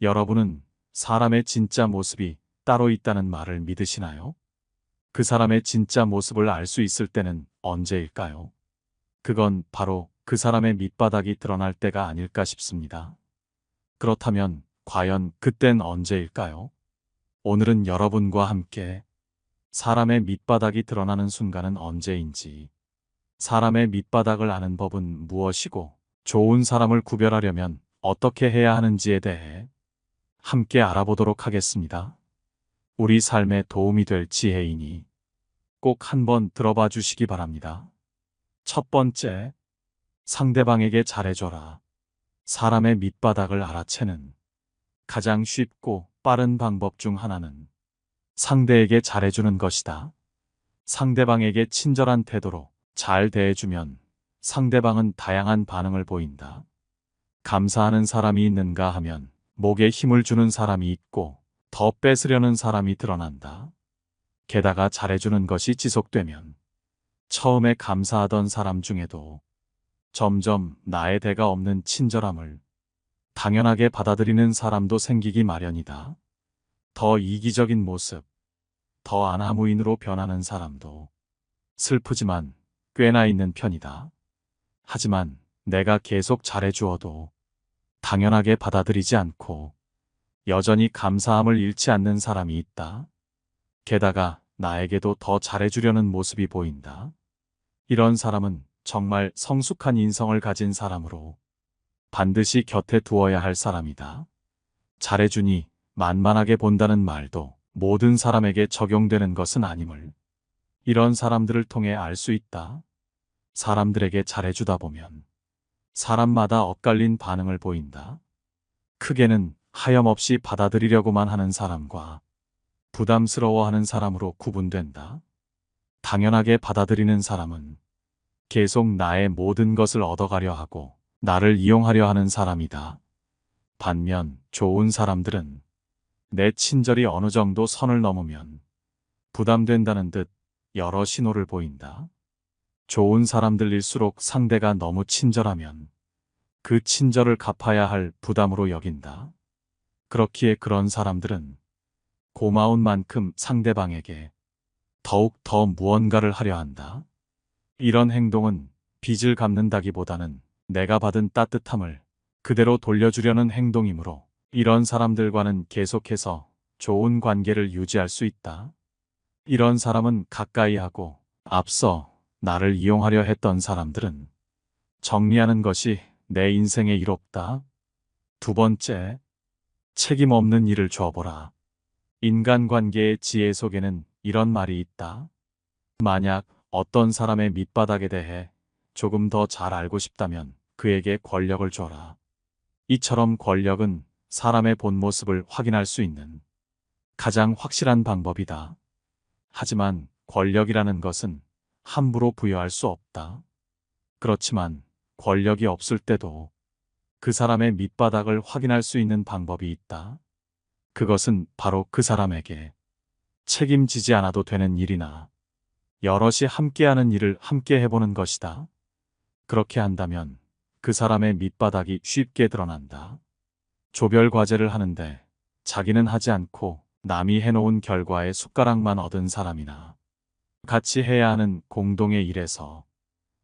여러분은 사람의 진짜 모습이 따로 있다는 말을 믿으시나요? 그 사람의 진짜 모습을 알 수 있을 때는 언제일까요? 그건 바로 그 사람의 밑바닥이 드러날 때가 아닐까 싶습니다. 그렇다면 과연 그땐 언제일까요? 오늘은 여러분과 함께 사람의 밑바닥이 드러나는 순간은 언제인지, 사람의 밑바닥을 아는 법은 무엇이고, 좋은 사람을 구별하려면 어떻게 해야 하는지에 대해 함께 알아보도록 하겠습니다. 우리 삶에 도움이 될 지혜이니 꼭 한번 들어봐 주시기 바랍니다. 첫 번째, 상대방에게 잘해줘라. 사람의 밑바닥을 알아채는 가장 쉽고 빠른 방법 중 하나는 상대에게 잘해주는 것이다. 상대방에게 친절한 태도로 잘 대해주면 상대방은 다양한 반응을 보인다. 감사하는 사람이 있는가 하면 목에 힘을 주는 사람이 있고 더 뺏으려는 사람이 드러난다. 게다가 잘해주는 것이 지속되면 처음에 감사하던 사람 중에도 점점 나에 대가 없는 친절함을 당연하게 받아들이는 사람도 생기기 마련이다. 더 이기적인 모습, 더 안하무인으로 변하는 사람도 슬프지만 꽤나 있는 편이다. 하지만 내가 계속 잘해주어도 당연하게 받아들이지 않고 여전히 감사함을 잃지 않는 사람이 있다. 게다가 나에게도 더 잘해주려는 모습이 보인다. 이런 사람은 정말 성숙한 인성을 가진 사람으로 반드시 곁에 두어야 할 사람이다. 잘해주니 만만하게 본다는 말도 모든 사람에게 적용되는 것은 아님을 이런 사람들을 통해 알 수 있다. 사람들에게 잘해주다 보면 사람마다 엇갈린 반응을 보인다. 크게는 하염없이 받아들이려고만 하는 사람과 부담스러워하는 사람으로 구분된다. 당연하게 받아들이는 사람은 계속 나의 모든 것을 얻어가려 하고 나를 이용하려 하는 사람이다. 반면 좋은 사람들은 내 친절이 어느 정도 선을 넘으면 부담된다는 듯 여러 신호를 보인다. 좋은 사람들일수록 상대가 너무 친절하면 그 친절을 갚아야 할 부담으로 여긴다. 그렇기에 그런 사람들은 고마운 만큼 상대방에게 더욱 더 무언가를 하려 한다. 이런 행동은 빚을 갚는다기보다는 내가 받은 따뜻함을 그대로 돌려주려는 행동이므로 이런 사람들과는 계속해서 좋은 관계를 유지할 수 있다. 이런 사람은 가까이 하고 앞서 나를 이용하려 했던 사람들은 정리하는 것이 내 인생의 이롭다. 두 번째, 책임 없는 일을 줘보라. 인간관계의 지혜 속에는 이런 말이 있다. 만약 어떤 사람의 밑바닥에 대해 조금 더 잘 알고 싶다면 그에게 권력을 줘라. 이처럼 권력은 사람의 본 모습을 확인할 수 있는 가장 확실한 방법이다. 하지만 권력이라는 것은 함부로 부여할 수 없다. 그렇지만 권력이 없을 때도 그 사람의 밑바닥을 확인할 수 있는 방법이 있다. 그것은 바로 그 사람에게 책임지지 않아도 되는 일이나 여럿이 함께하는 일을 함께 해보는 것이다. 그렇게 한다면 그 사람의 밑바닥이 쉽게 드러난다. 조별 과제를 하는데 자기는 하지 않고 남이 해놓은 결과에 숟가락만 얻은 사람이나 같이 해야 하는 공동의 일에서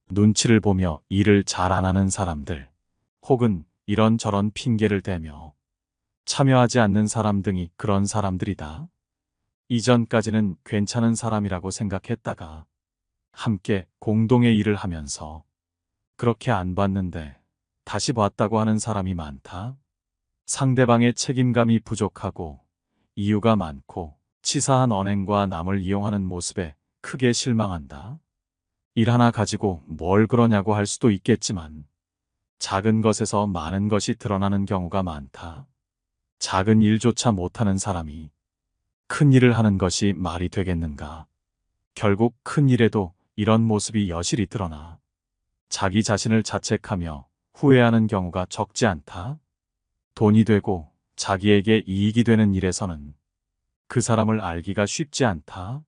눈치를 보며 일을 잘 안 하는 사람들, 혹은 이런저런 핑계를 대며 참여하지 않는 사람 등이 그런 사람들이다. 이전까지는 괜찮은 사람이라고 생각했다가 함께 공동의 일을 하면서 그렇게 안 봤는데 다시 봤다고 하는 사람이 많다. 상대방의 책임감이 부족하고 이유가 많고 치사한 언행과 남을 이용하는 모습에 크게 실망한다. 일 하나 가지고 뭘 그러냐고 할 수도 있겠지만 작은 것에서 많은 것이 드러나는 경우가 많다. 작은 일조차 못하는 사람이 큰 일을 하는 것이 말이 되겠는가. 결국 큰 일에도 이런 모습이 여실히 드러나 자기 자신을 자책하며 후회하는 경우가 적지 않다. 돈이 되고 자기에게 이익이 되는 일에서는 그 사람을 알기가 쉽지 않다.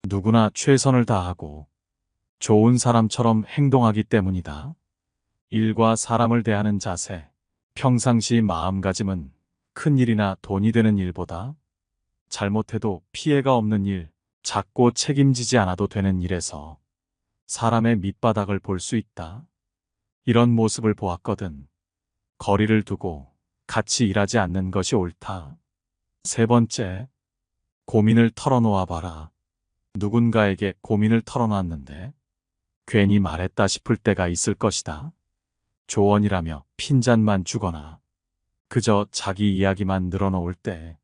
누구나 최선을 다하고 좋은 사람처럼 행동하기 때문이다. 일과 사람을 대하는 자세, 평상시 마음가짐은 큰 일이나 돈이 되는 일보다 잘못해도 피해가 없는 일, 작고 책임지지 않아도 되는 일에서 사람의 밑바닥을 볼 수 있다. 이런 모습을 보았거든. 거리를 두고 같이 일하지 않는 것이 옳다. 세 번째, 고민을 털어놓아 봐라. 누군가에게 고민을 털어놨는데 괜히 말했다 싶을 때가 있을 것이다. 조언이라며 핀잔만 주거나 그저 자기 이야기만 늘어놓을 때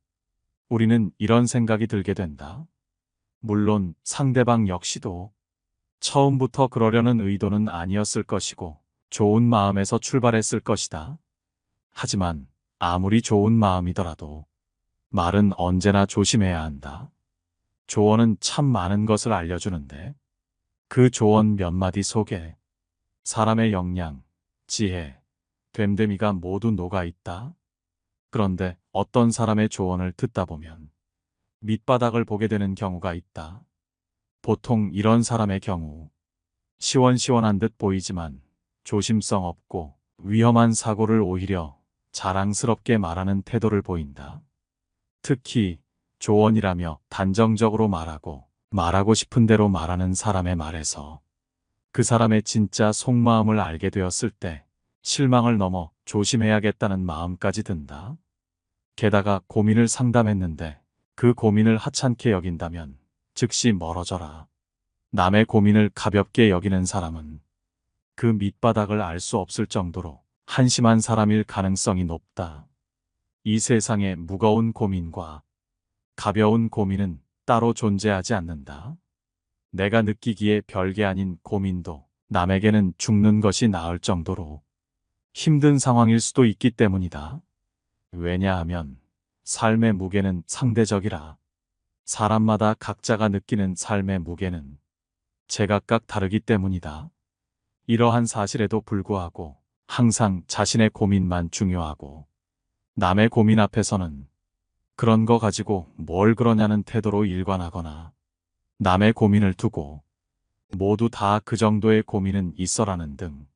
우리는 이런 생각이 들게 된다. 물론 상대방 역시도 처음부터 그러려는 의도는 아니었을 것이고 좋은 마음에서 출발했을 것이다. 하지만 아무리 좋은 마음이더라도 말은 언제나 조심해야 한다. 조언은 참 많은 것을 알려주는데 그 조언 몇 마디 속에 사람의 역량, 지혜, 됨됨이가 모두 녹아 있다. 그런데 어떤 사람의 조언을 듣다 보면 밑바닥을 보게 되는 경우가 있다. 보통 이런 사람의 경우 시원시원한 듯 보이지만 조심성 없고 위험한 사고를 오히려 자랑스럽게 말하는 태도를 보인다. 특히 조언이라며 단정적으로 말하고 싶은 대로 말하는 사람의 말에서 그 사람의 진짜 속마음을 알게 되었을 때 실망을 넘어 조심해야겠다는 마음까지 든다. 게다가 고민을 상담했는데 그 고민을 하찮게 여긴다면 즉시 멀어져라. 남의 고민을 가볍게 여기는 사람은 그 밑바닥을 알 수 없을 정도로 한심한 사람일 가능성이 높다. 이 세상에 무거운 고민과 가벼운 고민은 따로 존재하지 않는다. 내가 느끼기에 별게 아닌 고민도 남에게는 죽는 것이 나을 정도로 힘든 상황일 수도 있기 때문이다. 왜냐하면 삶의 무게는 상대적이라. 사람마다 각자가 느끼는 삶의 무게는 제각각 다르기 때문이다. 이러한 사실에도 불구하고 항상 자신의 고민만 중요하고 남의 고민 앞에서는 그런 거 가지고 뭘 그러냐는 태도로 일관하거나 남의 고민을 두고 모두 다 그 정도의 고민은 있어라는 등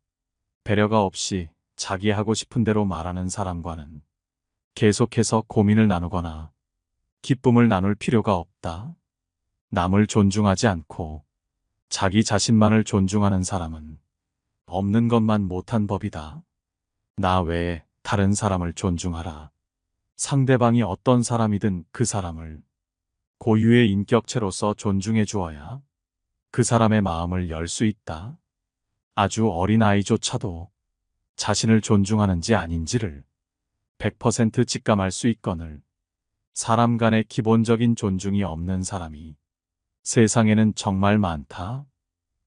배려가 없이 자기 하고 싶은 대로 말하는 사람과는 계속해서 고민을 나누거나 기쁨을 나눌 필요가 없다. 남을 존중하지 않고 자기 자신만을 존중하는 사람은 없는 것만 못한 법이다. 나 외에 다른 사람을 존중하라. 상대방이 어떤 사람이든 그 사람을 고유의 인격체로서 존중해 주어야 그 사람의 마음을 열 수 있다. 아주 어린 아이조차도 자신을 존중하는지 아닌지를 100% 직감할 수 있거늘 사람 간의 기본적인 존중이 없는 사람이 세상에는 정말 많다.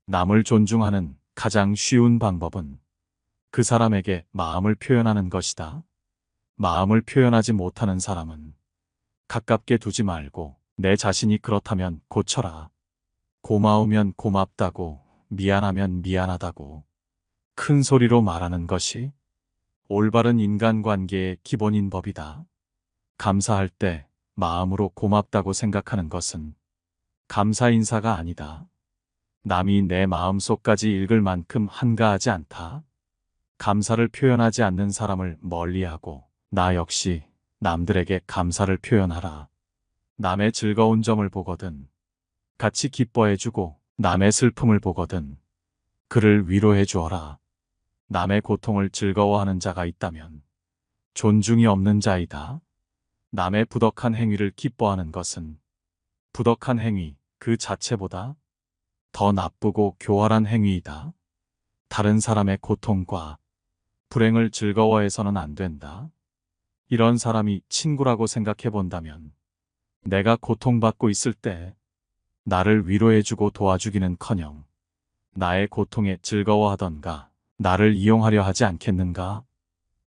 남을 존중하는 가장 쉬운 방법은 그 사람에게 마음을 표현하는 것이다. 마음을 표현하지 못하는 사람은 가깝게 두지 말고 내 자신이 그렇다면 고쳐라. 고마우면 고맙다고, 미안하면 미안하다고 큰 소리로 말하는 것이 올바른 인간관계의 기본인 법이다. 감사할 때 마음으로 고맙다고 생각하는 것은 감사 인사가 아니다. 남이 내 마음속까지 읽을 만큼 한가하지 않다. 감사를 표현하지 않는 사람을 멀리하고 나 역시 남들에게 감사를 표현하라. 남의 즐거운 점을 보거든 같이 기뻐해주고 남의 슬픔을 보거든 그를 위로해 주어라. 남의 고통을 즐거워하는 자가 있다면 존중이 없는 자이다. 남의 부덕한 행위를 기뻐하는 것은 부덕한 행위 그 자체보다 더 나쁘고 교활한 행위이다. 다른 사람의 고통과 불행을 즐거워해서는 안 된다. 이런 사람이 친구라고 생각해 본다면 내가 고통받고 있을 때 나를 위로해주고 도와주기는커녕 나의 고통에 즐거워하던가 나를 이용하려 하지 않겠는가?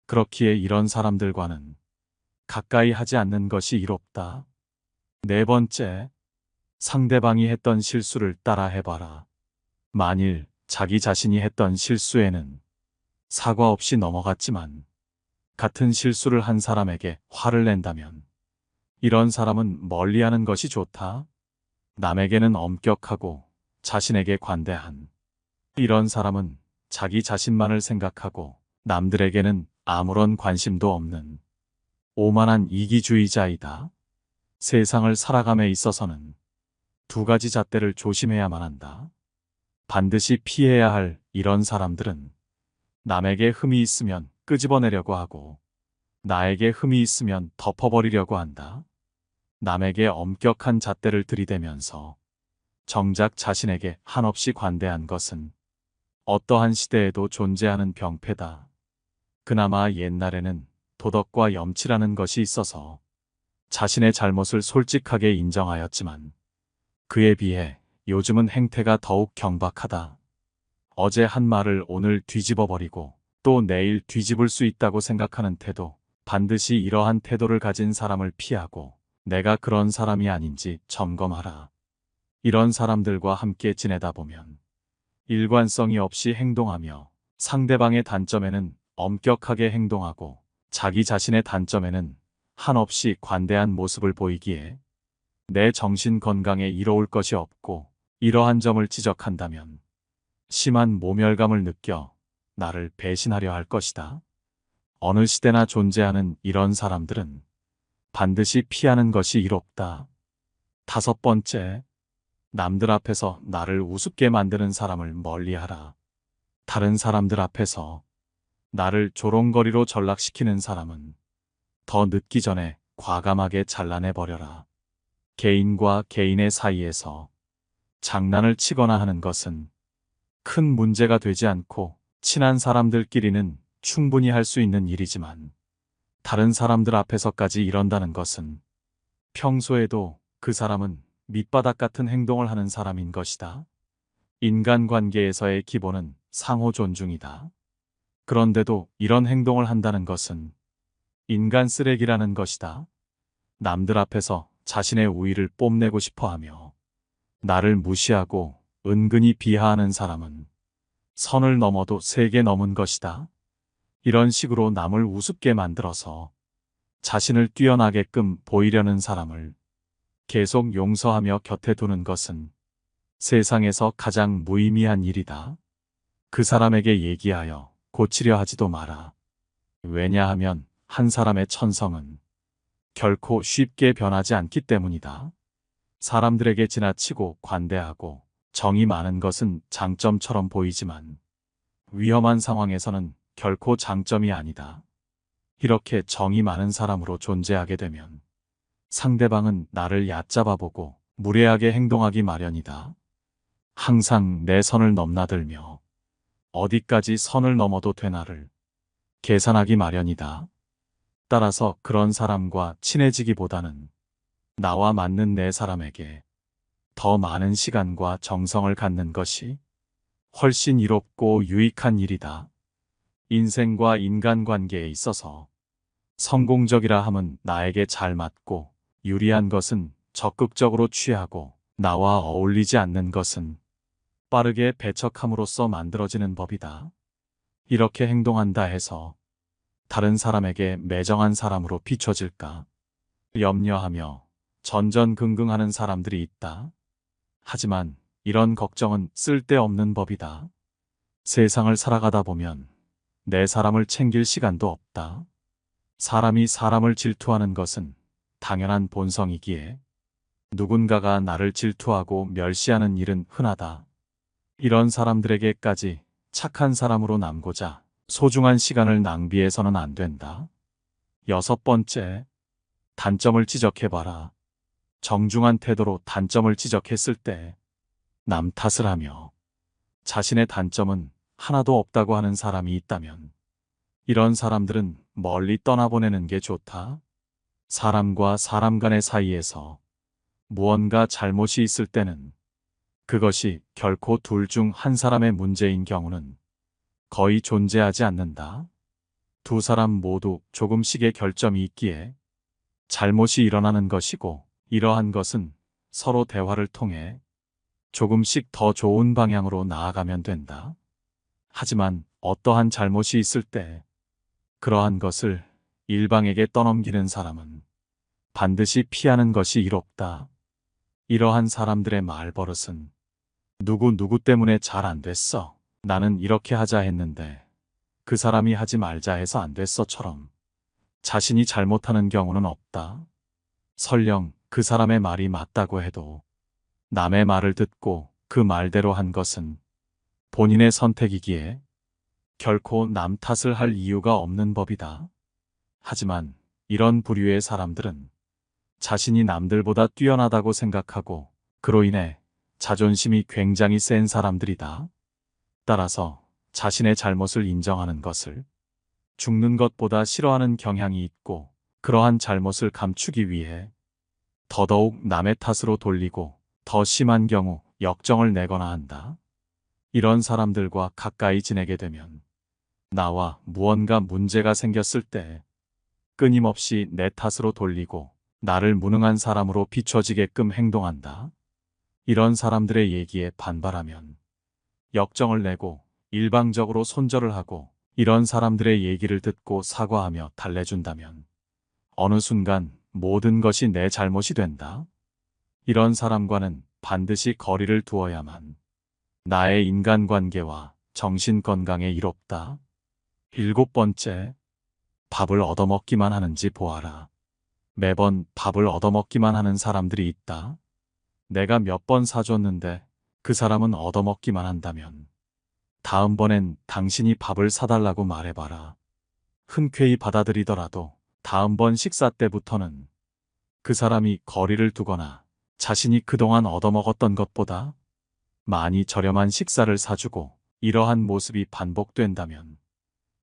그렇기에 이런 사람들과는 가까이 하지 않는 것이 이롭다. 네 번째, 상대방이 했던 실수를 따라 해봐라. 만일 자기 자신이 했던 실수에는 사과 없이 넘어갔지만 같은 실수를 한 사람에게 화를 낸다면 이런 사람은 멀리하는 것이 좋다. 남에게는 엄격하고 자신에게 관대한 이런 사람은 자기 자신만을 생각하고 남들에게는 아무런 관심도 없는 오만한 이기주의자이다. 세상을 살아감에 있어서는 두 가지 잣대를 조심해야만 한다. 반드시 피해야 할 이런 사람들은 남에게 흠이 있으면 끄집어내려고 하고 나에게 흠이 있으면 덮어버리려고 한다. 남에게 엄격한 잣대를 들이대면서 정작 자신에게 한없이 관대한 것은 어떠한 시대에도 존재하는 병폐다. 그나마 옛날에는 도덕과 염치라는 것이 있어서 자신의 잘못을 솔직하게 인정하였지만 그에 비해 요즘은 행태가 더욱 경박하다. 어제 한 말을 오늘 뒤집어버리고 또 내일 뒤집을 수 있다고 생각하는 태도, 반드시 이러한 태도를 가진 사람을 피하고 내가 그런 사람이 아닌지 점검하라. 이런 사람들과 함께 지내다 보면 일관성이 없이 행동하며 상대방의 단점에는 엄격하게 행동하고 자기 자신의 단점에는 한없이 관대한 모습을 보이기에 내 정신 건강에 이로울 것이 없고 이러한 점을 지적한다면 심한 모멸감을 느껴 나를 배신하려 할 것이다. 어느 시대나 존재하는 이런 사람들은 반드시 피하는 것이 이롭다. 다섯 번째, 남들 앞에서 나를 우습게 만드는 사람을 멀리하라. 다른 사람들 앞에서 나를 조롱거리로 전락시키는 사람은 더 늦기 전에 과감하게 잘라내버려라. 개인과 개인의 사이에서 장난을 치거나 하는 것은 큰 문제가 되지 않고 친한 사람들끼리는 충분히 할 수 있는 일이지만 다른 사람들 앞에서까지 이런다는 것은 평소에도 그 사람은 밑바닥 같은 행동을 하는 사람인 것이다. 인간관계에서의 기본은 상호 존중이다. 그런데도 이런 행동을 한다는 것은 인간 쓰레기라는 것이다. 남들 앞에서 자신의 우위를 뽐내고 싶어하며 나를 무시하고 은근히 비하하는 사람은 선을 넘어도 세게 넘은 것이다. 이런 식으로 남을 우습게 만들어서 자신을 뛰어나게끔 보이려는 사람을 계속 용서하며 곁에 두는 것은 세상에서 가장 무의미한 일이다. 그 사람에게 얘기하여 고치려 하지도 마라. 왜냐하면 한 사람의 천성은 결코 쉽게 변하지 않기 때문이다. 사람들에게 지나치고 관대하고 정이 많은 것은 장점처럼 보이지만 위험한 상황에서는 결코 장점이 아니다. 이렇게 정이 많은 사람으로 존재하게 되면 상대방은 나를 얕잡아 보고 무례하게 행동하기 마련이다. 항상 내 선을 넘나들며 어디까지 선을 넘어도 되나를 계산하기 마련이다. 따라서 그런 사람과 친해지기보다는 나와 맞는 내 사람에게 더 많은 시간과 정성을 갖는 것이 훨씬 이롭고 유익한 일이다. 인생과 인간관계에 있어서 성공적이라 함은 나에게 잘 맞고 유리한 것은 적극적으로 취하고 나와 어울리지 않는 것은 빠르게 배척함으로써 만들어지는 법이다. 이렇게 행동한다 해서 다른 사람에게 매정한 사람으로 비춰질까 염려하며 전전긍긍하는 사람들이 있다. 하지만 이런 걱정은 쓸데없는 법이다. 세상을 살아가다 보면 내 사람을 챙길 시간도 없다. 사람이 사람을 질투하는 것은 당연한 본성이기에 누군가가 나를 질투하고 멸시하는 일은 흔하다. 이런 사람들에게까지 착한 사람으로 남고자 소중한 시간을 낭비해서는 안 된다. 여섯 번째, 단점을 지적해봐라. 정중한 태도로 단점을 지적했을 때 남 탓을 하며 자신의 단점은 하나도 없다고 하는 사람이 있다면 이런 사람들은 멀리 떠나보내는 게 좋다. 사람과 사람 간의 사이에서 무언가 잘못이 있을 때는 그것이 결코 둘 중 한 사람의 문제인 경우는 거의 존재하지 않는다. 두 사람 모두 조금씩의 결점이 있기에 잘못이 일어나는 것이고 이러한 것은 서로 대화를 통해 조금씩 더 좋은 방향으로 나아가면 된다. 하지만 어떠한 잘못이 있을 때 그러한 것을 일방에게 떠넘기는 사람은 반드시 피하는 것이 이롭다. 이러한 사람들의 말버릇은 누구 때문에 잘 안 됐어. 나는 이렇게 하자 했는데 그 사람이 하지 말자 해서 안 됐어처럼 자신이 잘못하는 경우는 없다. 설령 그 사람의 말이 맞다고 해도 남의 말을 듣고 그 말대로 한 것은 본인의 선택이기에 결코 남 탓을 할 이유가 없는 법이다. 하지만 이런 부류의 사람들은 자신이 남들보다 뛰어나다고 생각하고 그로 인해 자존심이 굉장히 센 사람들이다. 따라서 자신의 잘못을 인정하는 것을 죽는 것보다 싫어하는 경향이 있고 그러한 잘못을 감추기 위해 더더욱 남의 탓으로 돌리고 더 심한 경우 역정을 내거나 한다. 이런 사람들과 가까이 지내게 되면 나와 무언가 문제가 생겼을 때 끊임없이 내 탓으로 돌리고 나를 무능한 사람으로 비춰지게끔 행동한다. 이런 사람들의 얘기에 반발하면 역정을 내고 일방적으로 손절을 하고 이런 사람들의 얘기를 듣고 사과하며 달래준다면 어느 순간 모든 것이 내 잘못이 된다. 이런 사람과는 반드시 거리를 두어야만 나의 인간관계와 정신건강에 이롭다. 7번째, 밥을 얻어먹기만 하는지 보아라. 매번 밥을 얻어먹기만 하는 사람들이 있다. 내가 몇 번 사줬는데 그 사람은 얻어먹기만 한다면 다음번엔 당신이 밥을 사달라고 말해봐라. 흔쾌히 받아들이더라도 다음번 식사 때부터는 그 사람이 거리를 두거나 자신이 그동안 얻어먹었던 것보다 많이 저렴한 식사를 사주고 이러한 모습이 반복된다면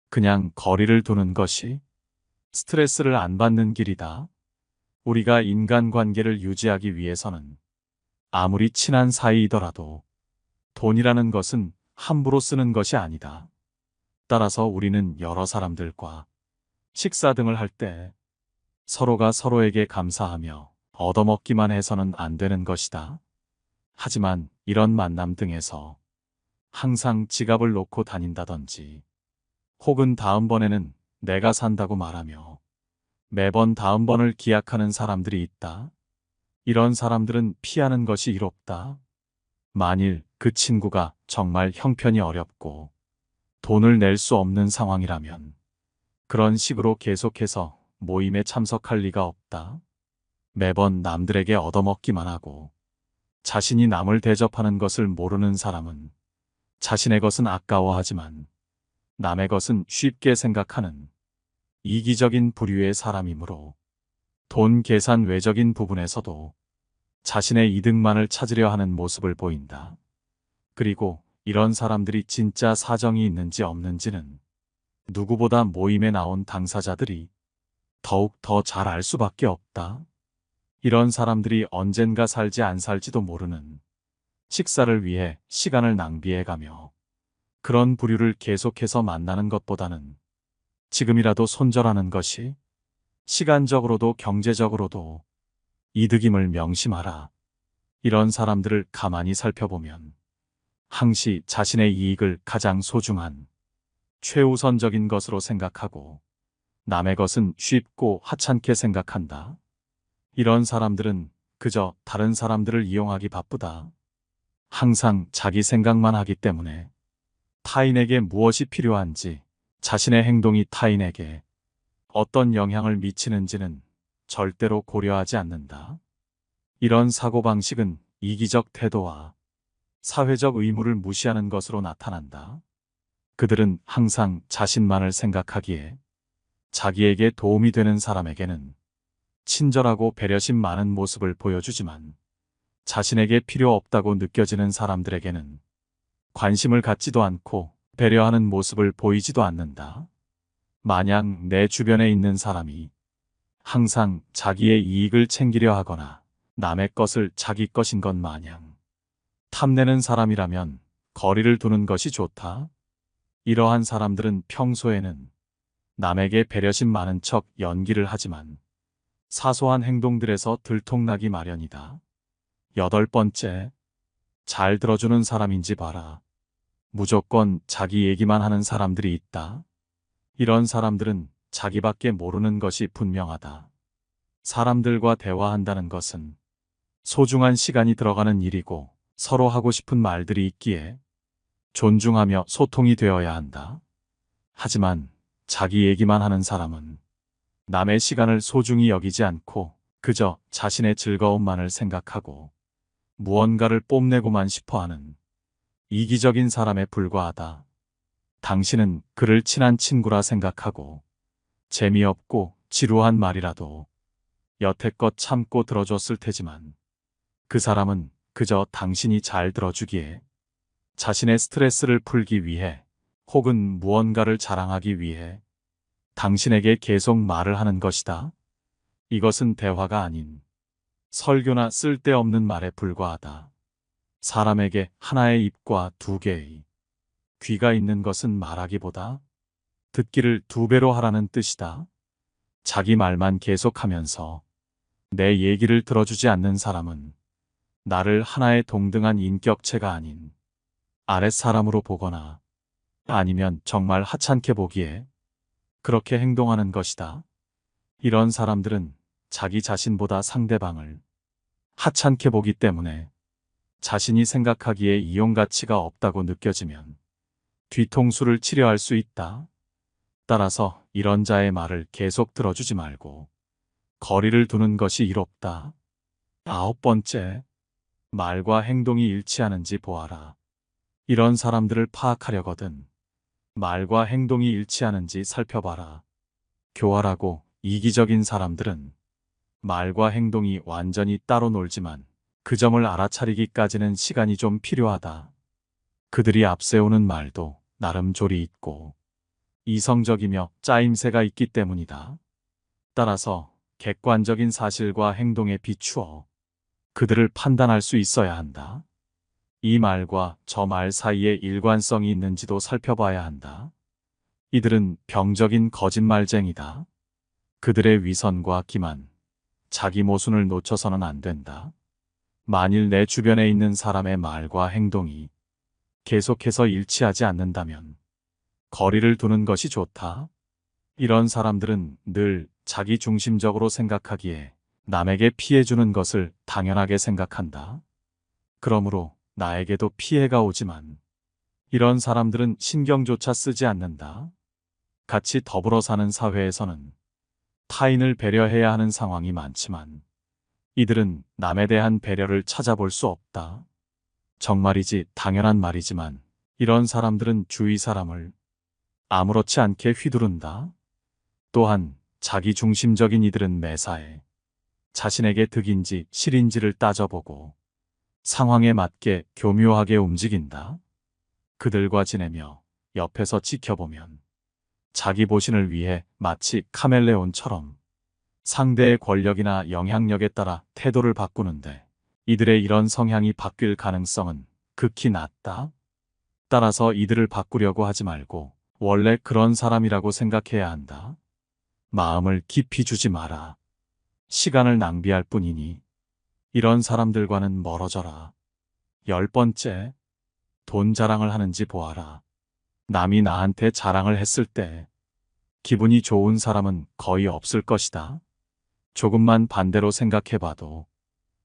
그냥 거리를 두는 것이 스트레스를 안 받는 길이다. 우리가 인간관계를 유지하기 위해서는 아무리 친한 사이이더라도 돈이라는 것은 함부로 쓰는 것이 아니다. 따라서 우리는 여러 사람들과 식사 등을 할 때 서로가 서로에게 감사하며 얻어먹기만 해서는 안 되는 것이다. 하지만 이런 만남 등에서 항상 지갑을 놓고 다닌다든지 혹은 다음번에는 내가 산다고 말하며 매번 다음번을 기약하는 사람들이 있다. 이런 사람들은 피하는 것이 이롭다. 만일 그 친구가 정말 형편이 어렵고 돈을 낼 수 없는 상황이라면 그런 식으로 계속해서 모임에 참석할 리가 없다. 매번 남들에게 얻어먹기만 하고 자신이 남을 대접하는 것을 모르는 사람은 자신의 것은 아까워하지만 남의 것은 쉽게 생각하는 이기적인 부류의 사람이므로 돈 계산 외적인 부분에서도 자신의 이득만을 찾으려 하는 모습을 보인다. 그리고 이런 사람들이 진짜 사정이 있는지 없는지는 누구보다 모임에 나온 당사자들이 더욱 더 잘 알 수밖에 없다. 이런 사람들이 언젠가 살지 안 살지도 모르는 식사를 위해 시간을 낭비해가며 그런 부류를 계속해서 만나는 것보다는 지금이라도 손절하는 것이 시간적으로도 경제적으로도 이득임을 명심하라. 이런 사람들을 가만히 살펴보면 항시 자신의 이익을 가장 소중한 최우선적인 것으로 생각하고 남의 것은 쉽고 하찮게 생각한다. 이런 사람들은 그저 다른 사람들을 이용하기 바쁘다. 항상 자기 생각만 하기 때문에 타인에게 무엇이 필요한지 자신의 행동이 타인에게 어떤 영향을 미치는지는 절대로 고려하지 않는다. 이런 사고방식은 이기적 태도와 사회적 의무를 무시하는 것으로 나타난다. 그들은 항상 자신만을 생각하기에 자기에게 도움이 되는 사람에게는 친절하고 배려심 많은 모습을 보여주지만 자신에게 필요 없다고 느껴지는 사람들에게는 관심을 갖지도 않고 배려하는 모습을 보이지도 않는다. 만약 내 주변에 있는 사람이 항상 자기의 이익을 챙기려 하거나 남의 것을 자기 것인 것 마냥 탐내는 사람이라면 거리를 두는 것이 좋다. 이러한 사람들은 평소에는 남에게 배려심 많은 척 연기를 하지만 사소한 행동들에서 들통나기 마련이다. 8번째, 잘 들어주는 사람인지 봐라. 무조건 자기 얘기만 하는 사람들이 있다. 이런 사람들은 자기밖에 모르는 것이 분명하다. 사람들과 대화한다는 것은 소중한 시간이 들어가는 일이고 서로 하고 싶은 말들이 있기에 존중하며 소통이 되어야 한다. 하지만 자기 얘기만 하는 사람은 남의 시간을 소중히 여기지 않고 그저 자신의 즐거움만을 생각하고 무언가를 뽐내고만 싶어하는 이기적인 사람에 불과하다. 당신은 그를 친한 친구라 생각하고 재미없고 지루한 말이라도 여태껏 참고 들어줬을 테지만 그 사람은 그저 당신이 잘 들어주기에 자신의 스트레스를 풀기 위해 혹은 무언가를 자랑하기 위해 당신에게 계속 말을 하는 것이다. 이것은 대화가 아닌 설교나 쓸데없는 말에 불과하다. 사람에게 하나의 입과 두 개의 귀가 있는 것은 말하기보다 듣기를 두 배로 하라는 뜻이다. 자기 말만 계속하면서 내 얘기를 들어주지 않는 사람은 나를 하나의 동등한 인격체가 아닌 아랫사람으로 보거나 아니면 정말 하찮게 보기에 그렇게 행동하는 것이다. 이런 사람들은 자기 자신보다 상대방을 하찮게 보기 때문에 자신이 생각하기에 이용 가치가 없다고 느껴지면 뒤통수를 치려 할 수 있다. 따라서 이런 자의 말을 계속 들어주지 말고 거리를 두는 것이 이롭다. 9번째, 말과 행동이 일치하는지 보아라. 이런 사람들을 파악하려거든 말과 행동이 일치하는지 살펴봐라. 교활하고 이기적인 사람들은 말과 행동이 완전히 따로 놀지만 그 점을 알아차리기까지는 시간이 좀 필요하다. 그들이 앞세우는 말도 나름 조리 있고 이성적이며 짜임새가 있기 때문이다. 따라서 객관적인 사실과 행동에 비추어 그들을 판단할 수 있어야 한다. 이 말과 저 말 사이에 일관성이 있는지도 살펴봐야 한다. 이들은 병적인 거짓말쟁이다. 그들의 위선과 기만, 자기 모순을 놓쳐서는 안 된다. 만일 내 주변에 있는 사람의 말과 행동이 계속해서 일치하지 않는다면 거리를 두는 것이 좋다. 이런 사람들은 늘 자기 중심적으로 생각하기에 남에게 피해 주는 것을 당연하게 생각한다. 그러므로 나에게도 피해가 오지만 이런 사람들은 신경조차 쓰지 않는다. 같이 더불어 사는 사회에서는 타인을 배려해야 하는 상황이 많지만 이들은 남에 대한 배려를 찾아볼 수 없다. 정말이지 당연한 말이지만 이런 사람들은 주위 사람을 아무렇지 않게 휘두른다. 또한 자기 중심적인 이들은 매사에 자신에게 득인지 실인지를 따져보고 상황에 맞게 교묘하게 움직인다. 그들과 지내며 옆에서 지켜보면 자기 보신을 위해 마치 카멜레온처럼 상대의 권력이나 영향력에 따라 태도를 바꾸는데 이들의 이런 성향이 바뀔 가능성은 극히 낮다. 따라서 이들을 바꾸려고 하지 말고 원래 그런 사람이라고 생각해야 한다. 마음을 깊이 주지 마라. 시간을 낭비할 뿐이니 이런 사람들과는 멀어져라. 10번째, 돈 자랑을 하는지 보아라. 남이 나한테 자랑을 했을 때 기분이 좋은 사람은 거의 없을 것이다. 조금만 반대로 생각해봐도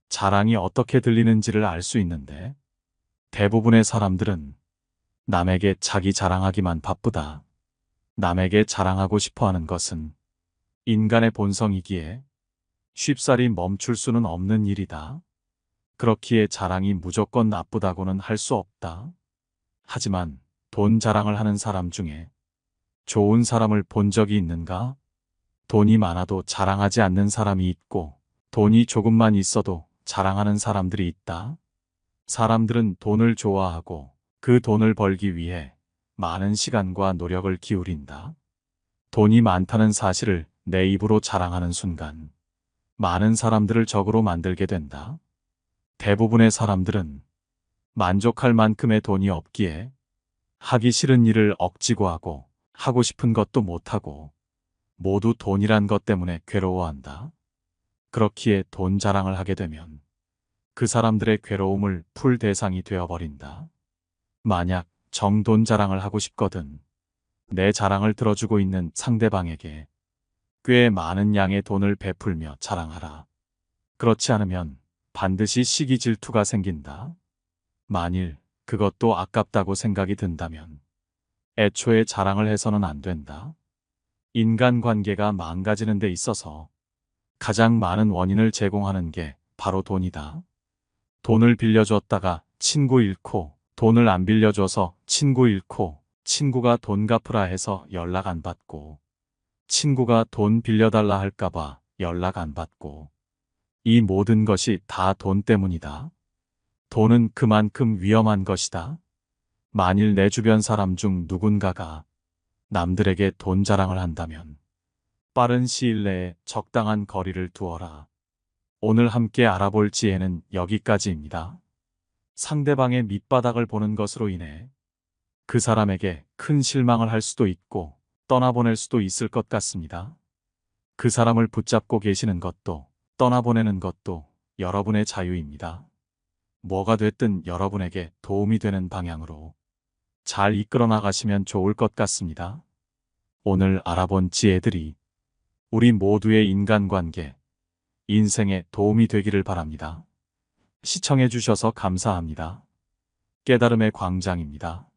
자랑이 어떻게 들리는지를 알 수 있는데 대부분의 사람들은 남에게 자기 자랑하기만 바쁘다. 남에게 자랑하고 싶어 하는 것은 인간의 본성이기에 쉽사리 멈출 수는 없는 일이다. 그렇기에 자랑이 무조건 나쁘다고는 할 수 없다. 하지만 돈 자랑을 하는 사람 중에 좋은 사람을 본 적이 있는가? 돈이 많아도 자랑하지 않는 사람이 있고 돈이 조금만 있어도 자랑하는 사람들이 있다. 사람들은 돈을 좋아하고 그 돈을 벌기 위해 많은 시간과 노력을 기울인다. 돈이 많다는 사실을 내 입으로 자랑하는 순간 많은 사람들을 적으로 만들게 된다. 대부분의 사람들은 만족할 만큼의 돈이 없기에 하기 싫은 일을 억지고 하고 하고 싶은 것도 못하고 모두 돈이란 것 때문에 괴로워한다. 그렇기에 돈 자랑을 하게 되면 그 사람들의 괴로움을 풀 대상이 되어버린다. 만약 정돈 자랑을 하고 싶거든 내 자랑을 들어주고 있는 상대방에게 꽤 많은 양의 돈을 베풀며 자랑하라. 그렇지 않으면 반드시 시기 질투가 생긴다. 만일 그것도 아깝다고 생각이 든다면 애초에 자랑을 해서는 안 된다. 인간관계가 망가지는 데 있어서 가장 많은 원인을 제공하는 게 바로 돈이다. 돈을 빌려줬다가 친구 잃고, 돈을 안 빌려줘서 친구 잃고, 친구가 돈 갚으라 해서 연락 안 받고, 친구가 돈 빌려달라 할까봐 연락 안 받고, 이 모든 것이 다 돈 때문이다. 돈은 그만큼 위험한 것이다. 만일 내 주변 사람 중 누군가가 남들에게 돈 자랑을 한다면 빠른 시일 내에 적당한 거리를 두어라. 오늘 함께 알아볼 지혜는 여기까지입니다. 상대방의 밑바닥을 보는 것으로 인해 그 사람에게 큰 실망을 할 수도 있고 떠나보낼 수도 있을 것 같습니다. 그 사람을 붙잡고 계시는 것도 떠나보내는 것도 여러분의 자유입니다. 뭐가 됐든 여러분에게 도움이 되는 방향으로 잘 이끌어 나가시면 좋을 것 같습니다. 오늘 알아본 지혜들이 우리 모두의 인간관계, 인생에 도움이 되기를 바랍니다. 시청해 주셔서 감사합니다. 깨달음의 광장입니다.